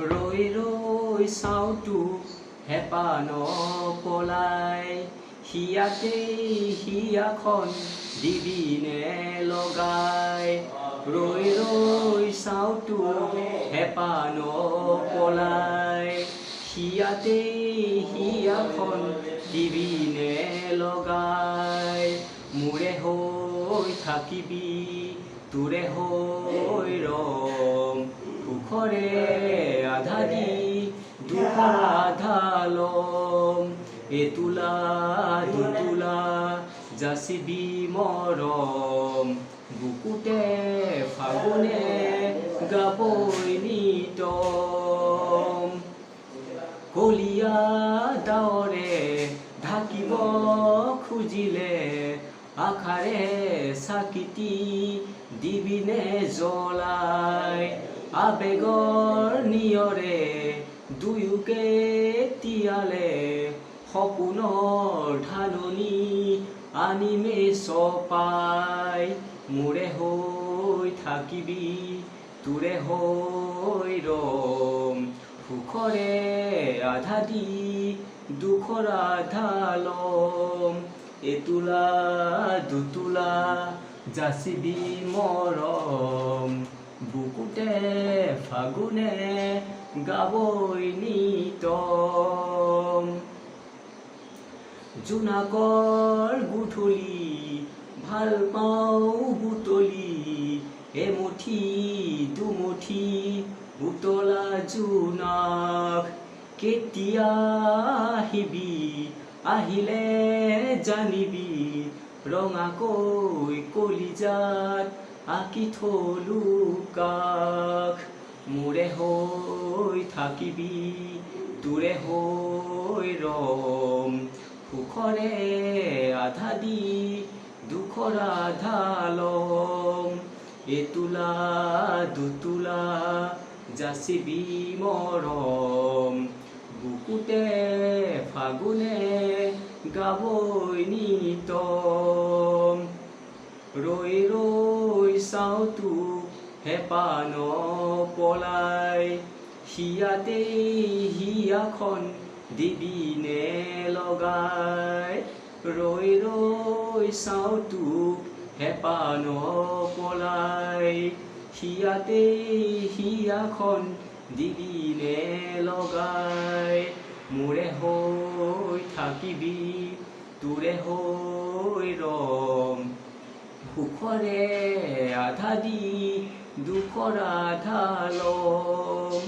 ৰৈ ৰৈ চাওঁ তোক হেঁপাহ নপলাই হিয়াতেই হিয়াখন দিবিনে লগাই ৰৈ ৰৈ চাওঁ তোক হেঁপাহ নপলাই হিয়াতেই হিয়াখন দিবিনে লগাই মোৰে হৈ থাকিবি তোৰে হৈ ৰম সুখৰে আধা দি দুখৰ আধা লম এতোলা দুতোলা যাচিবি মৰম বুকুতে ফাগুনে গাবই নিতম কলীয়া ডাৱৰে ঢাকিব খুজিলে আশাৰে চাকিতি দিবিনে জ্বলাই আবেগৰ নিয়ৰে দুয়োকে তিয়ালে সপোনৰ ধাননি আনিমে চপাই মোৰে হৈ থাকিবি তোৰে হৈ ৰম সুখৰে আধা দি দুখৰ আধা লম এতোলা দুতোলা যাচিবি মৰম বুকুতে ফাগুনে গাবই নিতম জোনাকৰ গধূলি ভাল পাওঁ বুটলি এমুঠি দুমুঠি উতলা জোনাক কেতিয়া আহিবি আহিলে জানিবি ৰঙাকৈ কলিজাত আঁকি থলো কাষ মোৰে হৈ থাকিবি তোৰে হৈ ৰম সুখৰে আধা দি দুখৰ আধা লম এতোলা দুতোলা যাচিবি মৰম বুকুতে ফাগুনে গাবই নিতম ৰৈ ৰৈ চাওঁ তোক হেঁপাহ নপলাই হিয়াতেই হিয়াখন দিবিনে লগাই ৰৈ ৰৈ চাওঁ তোক হেঁপাহ নপলাই হিয়াতেই হিয়াখন দিবিনে লগাই মোৰে হৈ থাকিবি তোৰে হৈ ৰম সুখৰে আধা দি দুখৰ আধা লম